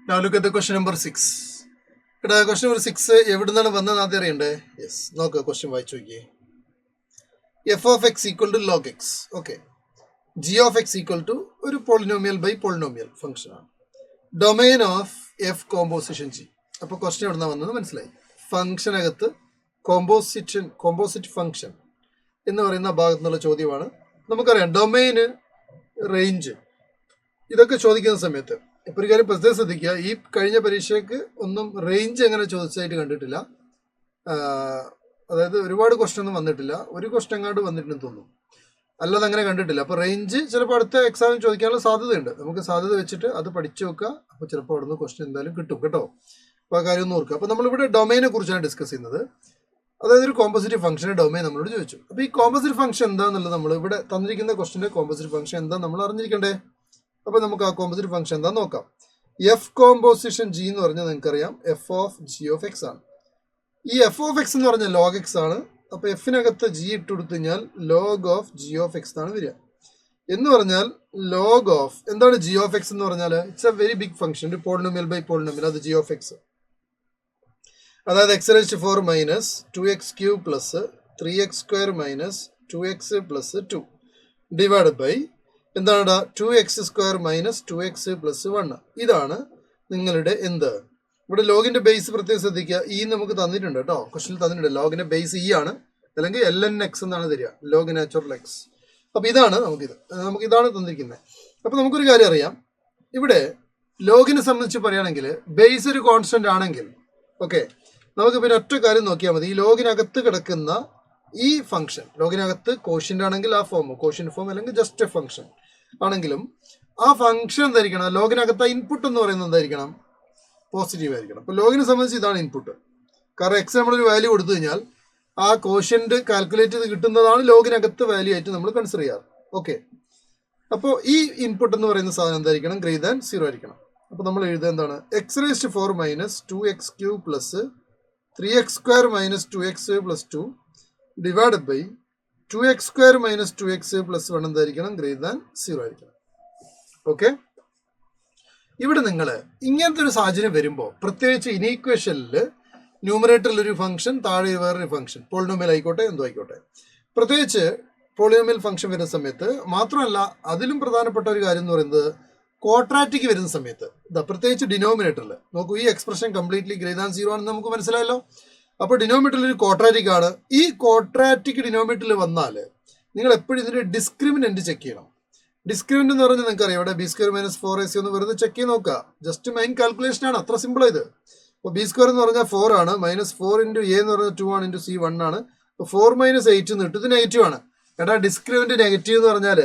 Now look at the question number 6. Question number 6 എവിടുന്നാണ് വന്നത് ആദ്യം അറിയണ്ടേ? യെസ്, നോക്കുക, ക്വസ്റ്റ്യൻ വായിച്ചു നോക്കിയേ. F of x equal to log x. Okay, g of x equal to ഒരു പോളിനോമിയൽ ബൈ പോളിനോമിയൽ ഫംഗ്ഷൻ ആണ്. Domain of f composition g. അപ്പോൾ ക്വസ്റ്റ്യൻ എവിടുന്നാണ് വന്നത് മനസ്സിലായി. ഫംഗ്ഷനകത്ത് കോമ്പോസിറ്റ് ഫംഗ്ഷൻ എന്ന് പറയുന്ന ഭാഗത്തു നിന്നുള്ള ചോദ്യമാണ്. നമുക്കറിയാം ഡൊമൈന്, റേഞ്ച്, ഇതൊക്കെ ചോദിക്കുന്ന സമയത്ത് ഇപ്പോൾ ഒരു കാര്യം പ്രത്യേകം ശ്രദ്ധിക്കുക. ഈ കഴിഞ്ഞ പരീക്ഷയ്ക്ക് ഒന്നും റേഞ്ച് എങ്ങനെ ചോദിച്ചതായിട്ട് കണ്ടിട്ടില്ല. അതായത് ഒരുപാട് ക്വസ്റ്റ്യൻ ഒന്നും വന്നിട്ടില്ല. ഒരു ക്വസ്റ്റ്യൻ എങ്ങാണ്ട് വന്നിട്ടുണ്ടെന്ന് തോന്നുന്നു, അല്ലാതെ അങ്ങനെ കണ്ടിട്ടില്ല. അപ്പോൾ റേഞ്ച് ചിലപ്പോൾ അടുത്ത എക്സാമിന് ചോദിക്കാനുള്ള സാധ്യതയുണ്ട്. നമുക്ക് സാധ്യത വെച്ചിട്ട് അത് പഠിച്ചു വെക്കുക. അപ്പോൾ ചിലപ്പോൾ അവിടെ നിന്ന് ക്വസ്റ്റ്യൻ എന്തായാലും കിട്ടും കേട്ടോ. അപ്പോൾ ആ കാര്യം ഒന്ന് ഓർക്കുക. അപ്പോൾ നമ്മളിവിടെ ഡൊമൈനെ കുറിച്ചാണ് ഡിസ്കസ് ചെയ്യുന്നത്. അതായത് ഒരു കോമ്പോസിറ്റ് ഫംഗ്ഷൻ്റെ ഡൊമൈൻ നമ്മളോട് ചോദിച്ചു. അപ്പോൾ ഈ കോമ്പോസിറ്റ് ഫംഗ്ഷൻ എന്താണെന്നുള്ളത് നമ്മൾ ഇവിടെ തന്നിരിക്കുന്ന ക്വസ്റ്റ്യൻ്റെ കോമ്പോസിറ്റ് ഫംഗ്ഷൻ എന്താ നമ്മൾ അറിഞ്ഞിരിക്കണ്ടേ? അപ്പോൾ നമുക്ക് ആ കോമ്പോസിറ്റ് ഫംഗ്ഷൻ എന്താണെന്ന് നോക്കാം. എഫ് കോമ്പോസിഷൻ ജി എന്ന് പറഞ്ഞാൽ നിങ്ങൾക്കറിയാം F of g of x ആണ്. ഈ എഫ് ഓഫ് എക്സ് എന്ന് പറഞ്ഞാൽ ലോഗ് എക്സ് ആണ്. അപ്പോൾ എഫിനകത്ത് ജി ഇട്ട് കൊടുത്തു കഴിഞ്ഞാൽ log of g of x ആണ് വരിക. എന്ന് പറഞ്ഞാൽ ലോഗ് ഓഫ് എന്താണ് ജി ഓഫ് എക്സ് എന്ന് പറഞ്ഞാൽ? It's a very big function, ഒരു പോളിനോമിയൽ ബൈ പോളിനോമിയൽ, അത് ജി ഓഫ് എക്സ്. അതായത് x raise to 4 minus 2x³ plus 3x² minus 2x plus 2 divide by എന്താണ് 2x² മൈനസ് 2x പ്ലസ് 1. ഇതാണ് നിങ്ങളുടെ എന്ത്? ഇവിടെ ലോഗിന്റെ ബേസ് പ്രത്യേകം ശ്രദ്ധിക്കുക. ഈ നമുക്ക് തന്നിട്ടുണ്ട് കേട്ടോ, ക്വസ്റ്റ്യൻ തന്നിട്ടുണ്ട്. ലോഗിന്റെ ബേസ് ഇ ആണ്, അല്ലെങ്കിൽ ln(x) എന്നാണ് തരിക, ലോഗ് നാച്ചുറൽ എക്സ്. അപ്പോൾ ഇതാണ് നമുക്കിതാണ് തന്നിരിക്കുന്നത്. അപ്പോൾ നമുക്കൊരു കാര്യം അറിയാം. ഇവിടെ ലോഗിനെ സംബന്ധിച്ച് പറയുകയാണെങ്കിൽ ബേസ് ഒരു കോൺസ്റ്റന്റ് ആണെങ്കിൽ ഓക്കെ, നമുക്ക് പിന്നെ ഒറ്റ കാര്യം നോക്കിയാൽ മതി. ഈ ലോഗിനകത്ത് കിടക്കുന്ന ഈ ഫംഗ്ഷൻ, ലോഗിനകത്ത് കോഷ്യന്റ് ആണെങ്കിൽ ആ ഫോം, കോഷ്യന്റ് ഫോം, അല്ലെങ്കിൽ ജസ്റ്റ് എ ഫംഗ്ഷൻ ആണെങ്കിലും ആ ഫംഗ്ഷൻ എന്തായിരിക്കണം? ലോഗിനകത്ത് ആ ഇൻപുട്ട് എന്ന് പറയുന്നത് എന്തായിരിക്കണം? പോസിറ്റീവ് ആയിരിക്കണം. അപ്പോൾ ലോഗിനെ സംബന്ധിച്ച് ഇതാണ് ഇൻപുട്ട്. കാരണം എക്സ് നമ്മളൊരു വാല്യൂ കൊടുത്തു കഴിഞ്ഞാൽ ആ കോഷ്യന്റ് കാൽക്കുലേറ്റ് ചെയ്ത് കിട്ടുന്നതാണ് ലോഗിനകത്ത് വാല്യൂ ആയിട്ട് നമ്മൾ കൺസിഡർ ചെയ്യാറ്. ഓക്കെ, അപ്പോൾ ഈ ഇൻപുട്ട് എന്ന് പറയുന്ന സാധനം എന്തായിരിക്കണം? ഗ്രേറ്റർ ദാൻ 0 ആയിരിക്കണം. അപ്പോൾ നമ്മൾ എഴുതുക എന്താണ്? X raise to 4 minus 2x³ plus 3x² minus 2x plus 2 divide by 2x² minus 2x plus 1 എന്തായിരിക്കണം? ഗ്രേറ്റർ ദാൻ 0 ആയിരിക്കണം. ഓക്കെ, ഇവിടെ നിങ്ങൾ ഇങ്ങനത്തെ ഒരു സാഹചര്യം വരുമ്പോൾ, പ്രത്യേകിച്ച് ഇനീക്വേഷനിൽ ന്യൂമറേറ്ററിൽ ഒരു ഫംഗ്ഷൻ, താഴെ വേറൊരു ഫംഗ്ഷൻ, പോളിനോമിയൽ ആയിക്കോട്ടെ എന്തോ ആയിക്കോട്ടെ, പ്രത്യേകിച്ച് പോളിനോമിയൽ ഫംഗ്ഷൻ വരുന്ന സമയത്ത് മാത്രമല്ല, അതിലും പ്രധാനപ്പെട്ട ഒരു കാര്യം എന്ന് പറയുന്നത് ക്വാഡ്രാറ്റിക് വരുന്ന സമയത്ത്, പ്രത്യേകിച്ച് ഡിനോമിനേറ്ററിൽ നോക്കൂ. ഈ എക്സ്പ്രഷൻ കംപ്ലീറ്റ്ലി ഗ്രേറ്റർ ദാൻ 0 ആണെന്ന് നമുക്ക് മനസ്സിലായല്ലോ. അപ്പോൾ ഡിനോമിനേറ്ററിൽ ഒരു ക്വാഡ്രാറ്റിക് ആണ്. ഈ ക്വാഡ്രാറ്റിക് ഡിനോമിനേറ്ററിൽ വന്നാൽ നിങ്ങൾ എപ്പോഴും ഇതിന്റെ ഡിസ്ക്രിമിനന്റ് ചെക്ക് ചെയ്യണം. ഡിസ്ക്രിമിനന്റ് എന്ന് പറഞ്ഞാൽ നിങ്ങൾക്ക് അറിയാം, ഇവിടെ b² മൈനസ് 4ac ഒന്ന് വെറുതെ ചെക്ക് ചെയ്ത് നോക്കുക. ജസ്റ്റ് മൈൻ കാൽക്കുലേഷൻ ആണ്, അത്ര സിമ്പിൾ ആയത്. അപ്പോൾ b² എന്ന് പറഞ്ഞാൽ 4 ആണ്, മൈനസ് 4 × a എന്ന് പറഞ്ഞാൽ 2 ആണ്, ഇൻറ്റു c 1 ആണ്. അപ്പോൾ 4 മൈനസ് 8 എന്ന് കിട്ടും. ഇത് നെഗറ്റീവ് ആണ്. എടാ ഡിസ്ക്രിമിനന്റ് നെഗറ്റീവ് എന്ന് പറഞ്ഞാൽ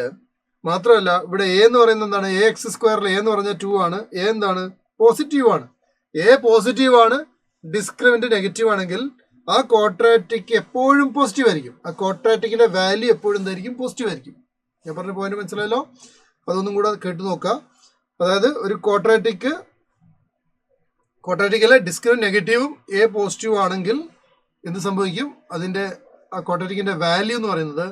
മാത്രമല്ല, ഇവിടെ a എന്ന് പറയുന്നത് എന്താണ്? ax² a എന്ന് പറഞ്ഞാൽ 2 ആണ്. a എന്താണ്? പോസിറ്റീവ് ആണ്. a പോസിറ്റീവ് ആണ്, ഡിസ്ക്രിമിനന്റ് നെഗറ്റീവ് ആണെങ്കിൽ ആ ക്വാഡ്രാറ്റിക് എപ്പോഴും പോസിറ്റീവ് ആയിരിക്കും. ആ ക്വാഡ്രാറ്റിക്കിന്റെ വാല്യൂ എപ്പോഴും എന്തായിരിക്കും? പോസിറ്റീവ് ആയിരിക്കും. ഞാൻ പറഞ്ഞ പോയിന്റ് മനസ്സിലായല്ലോ. അതൊന്നും കൂടെ കേട്ടു നോക്കുക. അതായത് ഒരു ക്വാഡ്രാറ്റിക്കലെ ഡിസ്ക്രിമിനന്റ് നെഗറ്റീവും a പോസിറ്റീവ് ആണെങ്കിൽ എന്ത് സംഭവിക്കും? അതിന്റെ ആ ക്വാഡ്രാറ്റിക്കിന്റെ വാല്യൂ എന്ന് പറയുന്നത്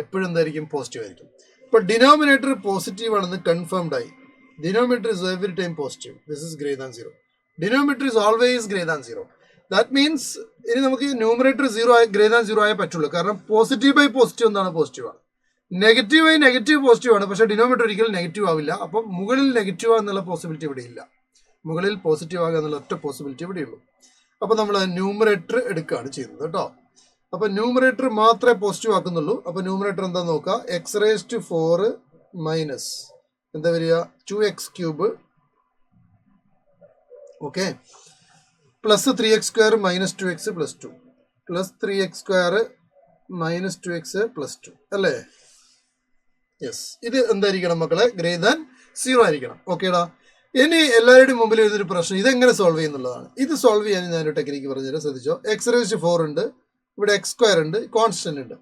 എപ്പോഴും എന്തായിരിക്കും? പോസിറ്റീവ് ആയിരിക്കും. ഇപ്പോൾ ഡിനോമിനേറ്റർ പോസിറ്റീവ് ആണെന്ന് കൺഫേംഡ് ആയി. Denominator is every time positive. This is greater than 0. Denominator is always greater than 0. That means ഇനി നമുക്ക് ന്യൂമറേറ്റർ 0 ആയി ഗ്രേറ്റർ ദാൻ 0 ആയേ പറ്റുള്ളൂ. കാരണം പോസിറ്റീവ് ബൈ പോസിറ്റീവ് എന്താണ്? പോസിറ്റീവ് ആണ്. നെഗറ്റീവ് ബൈ നെഗറ്റീവ് പോസിറ്റീവ് ആണ്. പക്ഷേ ഡിനോമിനേറ്റർ ഒരിക്കലും നെഗറ്റീവ് ആവില്ല. അപ്പം മുകളിൽ നെഗറ്റീവ് ആകുന്നുള്ള പോസിബിലിറ്റി ഇവിടെ ഇല്ല. മുകളിൽ പോസിറ്റീവ് ആകുക എന്നുള്ള ഒറ്റ പോസിബിലിറ്റി ഇവിടെ ഉള്ളൂ. അപ്പോൾ നമ്മൾ ന്യൂമറേറ്റർ എടുക്കുകയാണ് ചെയ്യുന്നത് കേട്ടോ. അപ്പോൾ ന്യൂമറേറ്റർ മാത്രമേ പോസിറ്റീവ് ആക്കുന്നുള്ളൂ. അപ്പോൾ ന്യൂമറേറ്റർ എന്താന്ന് നോക്കുക. എക്സ് റേസ് ടു 4 മൈനസ് എന്താ വരിക? 2x³ okay, plus 3x² minus 2x plus 2 plus 3x² minus 2x plus 2 അല്ലേ? യെസ്, ഇത് എന്തായിരിക്കണം മക്കളെ? ഗ്രേറ്റർ ദാൻ 0 ആയിരിക്കണം. ഓക്കേടാ. ഇനി എല്ലാവരുടെയും മുമ്പിൽ ഇതൊരു പ്രശ്നം, ഇതെങ്ങനെ സോൾവ് ചെയ്യുന്നുള്ളതാണ്. ഇത് സോൾവ് ചെയ്യാൻ ഞാനൊരു ടെക്നിക്ക് പറഞ്ഞുതരാം, ശ്രദ്ധിച്ചോ. എക്സ് റേസ് ടു 4 ഉണ്ട്, ഇവിടെ x² ഉണ്ട്, കോൺസ്റ്റന്റ് ഉണ്ട്.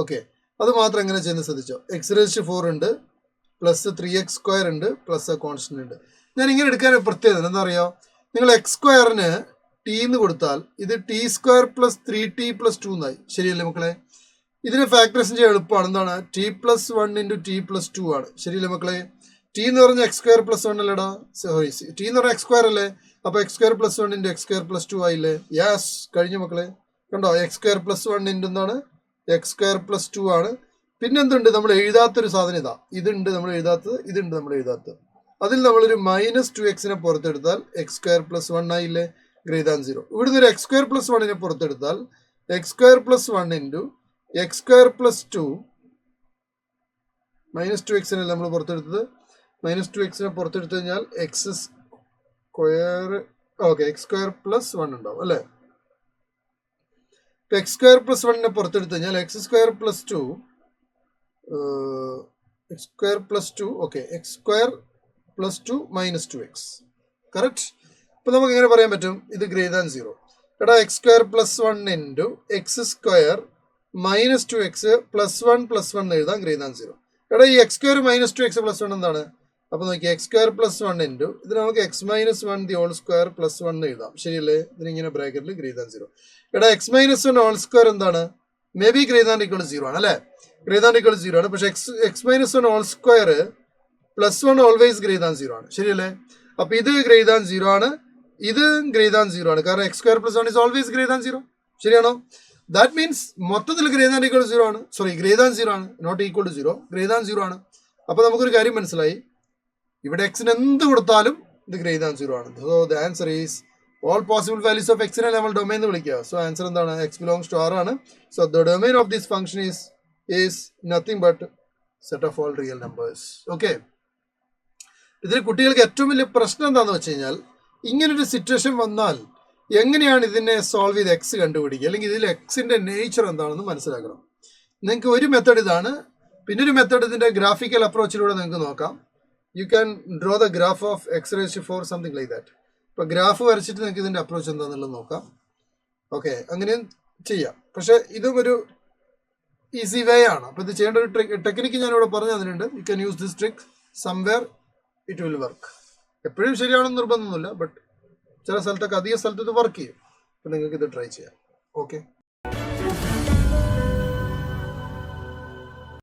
ഓക്കെ, അത് മാത്രം എങ്ങനെ ചെയ്യുന്നത് ശ്രദ്ധിച്ചോ. എക്സ് റേസ് ടു 4 ഉണ്ട്, പ്ലസ് 3x² ഉണ്ട്, പ്ലസ് കോൺസ്റ്റന്റ് ഉണ്ട്. ഞാൻ ഇങ്ങനെ എടുക്കാൻ പ്രത്യേകത എന്താ അറിയോ? നിങ്ങൾ x² t എന്ന് കൊടുത്താൽ ഇത് t² പ്ലസ് 3t പ്ലസ് 2 എന്നായി. ശരിയല്ലേ മക്കളെ? ഇതിനെ ഫാക്ടറൈസ് ചെയ്യാൻ എളുപ്പമാണ്. എന്താണ്? t+1 × t+2 ആണ്. ശരിയല്ലേ മക്കളെ? ടി എന്ന് പറഞ്ഞ എക്സ് സ്ക്വയർ പ്ലസ് 1 അല്ലേടാ, സോറി ടി എന്ന് പറഞ്ഞ എക്സ് സ്ക്വയർ അല്ലേ, അപ്പൊ X square plus 1 into x square plus 2 ആയില്ലേ? യെസ്, കഴിഞ്ഞ മക്കളെ. കണ്ടോ, എക്സ് സ്ക്വയർ പ്ലസ് 1 ഇൻറ്റു എന്താണ്, എക്സ് സ്ക്വയർ പ്ലസ് 2 ആണ്. പിന്നെ എന്തുണ്ട്, നമ്മൾ എഴുതാത്തൊരു സാധനം ഇതാ, ഇതുണ്ട് നമ്മൾ എഴുതാത്തത്, ഇതുണ്ട് നമ്മൾ എഴുതാത്തത്. അതിൽ നമ്മളൊരു -2x പുറത്തെടുത്താൽ എക്സ് സ്ക്വയർ പ്ലസ് 1 ആയില്ലേ, ഗ്രേറ്റർ ദാൻ 0. ഇവിടുന്ന് ഒരു എക്സ് സ്ക്വയർ പ്ലസ് 1 പുറത്തെടുത്താൽ x square plus 1 into x square plus 2 -2x നമ്മൾ പുറത്തെടുത്തത്. -2x പുറത്തെടുത്തു കഴിഞ്ഞാൽ x square, okay, x square plus 1 ഉണ്ടാവും അല്ലേ. ഇപ്പൊ എക്സ് സ്ക്വയർ പ്ലസ് 1 പുറത്തെടുത്തു കഴിഞ്ഞാൽ x square plus 2 X square plus 2, okay, x square plus 2 -2x, correct. ഇപ്പൊ നമുക്ക് എങ്ങനെ പറയാൻ പറ്റും, ഇത് ഗ്രേറ്റർ ദാൻ 0. എടാ, X square plus 1 into x square -2x plus 1 എഴുതാം, ഗ്രേറ്റർ ദാൻ 0. എടാ, ഈ എക്സ് സ്ക്വയർ -2x പ്ലസ് 1 എന്താണ്? അപ്പൊ നോക്കി, എക്സ് സ്ക്വയർ പ്ലസ് 1 ഇൻറ്റു ഇത് നമുക്ക് x -1 the whole square plus 1 എഴുതാം, ശരിയല്ലേ? ഇതിനിങ്ങനെ ബ്രാക്കറ്റിൽ ഗ്രേറ്റർ ദാൻ 0. എടാ, എക്സ് -1 ഹോൾ സ്ക്വയർ എന്താണ്? May be greater than equal 0 ആണ് അല്ലേ, ഗ്രേറ്റർ ദാൻ ഈക്വൽ 0 ആണ്. പക്ഷെ x -1 whole square plus 1 always greater than 0 ആണ്, ശരിയല്ലേ? അപ്പൊ ഇത് ഗ്രേറ്റർ ദാൻ 0 ആണ്, ഇത് ഗ്രേറ്റർ ദാൻ 0 ആണ്, കാരണം x square plus 1 is always greater than 0, ശരിയാണോ? ദാറ്റ് മീൻസ് മൊത്തത്തിൽ ഗ്രേറ്റർ ദാൻ ഈക്വൽ 0 ആണ്, സോറി ഗ്രേറ്റർ ദാൻ 0 ആണ്, not equal to 0, greater than 0 ആണ്. അപ്പൊ നമുക്കൊരു കാര്യം മനസ്സിലായി, ഇവിടെ എക്സിന് എന്ത് കൊടുത്താലും ഇത് ഗ്രേറ്റർ ദാൻ 0 ആണ്. So the answer is all possible values of എക്സിനെ നമ്മൾ ഡൊമൈൻ എന്ന് വിളിക്കുക. സോ ആൻസർ എന്താണ്, എക്സ് ബിലോങ്സ് ടു ആർ ആണ്. So the domain of this function is nothing but set of all real numbers. Okay, ഇതിൽ കുട്ടികൾക്ക് ഏറ്റവും വലിയ പ്രശ്നം എന്താണെന്ന് വെച്ച് കഴിഞ്ഞാൽ, ഇങ്ങനൊരു സിറ്റുവേഷൻ വന്നാൽ എങ്ങനെയാണ് ഇതിനെ സോൾവ് ചെയ്ത് എക്സ് കണ്ടുപിടിക്കുക, അല്ലെങ്കിൽ ഇതിൽ എക്സിന്റെ നേച്ചർ എന്താണെന്ന് മനസ്സിലാക്കണം. നിങ്ങൾക്ക് ഒരു മെത്തേഡ് ഇതാണ്, പിന്നെ ഒരു മെത്തേഡ് ഇതിന്റെ ഗ്രാഫിക്കൽ അപ്രോച്ചിലൂടെ നിങ്ങൾക്ക് നോക്കാം. You can draw the graph of x raise to 4 something like that. ഇപ്പൊ ഗ്രാഫ് വരച്ചിട്ട് നിങ്ങൾക്ക് ഇതിന്റെ അപ്രോച്ച് എന്താണെന്നുള്ളത് നോക്കാം. ഓക്കെ, അങ്ങനെയും ചെയ്യാം. പക്ഷെ ഇതും ഒരു ഈസി വേ ആണ്. അപ്പൊ ഇത് ചെയ്യേണ്ട ഒരു ടെക്നിക്ക് ഞാനിവിടെ പറഞ്ഞു തന്നിട്ടുണ്ട്. You can use this trick somewhere, it will work. എപ്പോഴും ശരിയാണെന്ന് നിർബന്ധമൊന്നുമില്ല, ബട്ട് ചില സ്ഥലത്തൊക്കെ അധിക സ്ഥലത്ത് ഇത് വർക്ക് ചെയ്യും. അപ്പൊ നിങ്ങൾക്ക് ഇത് ട്രൈ ചെയ്യാം. ഓക്കെ.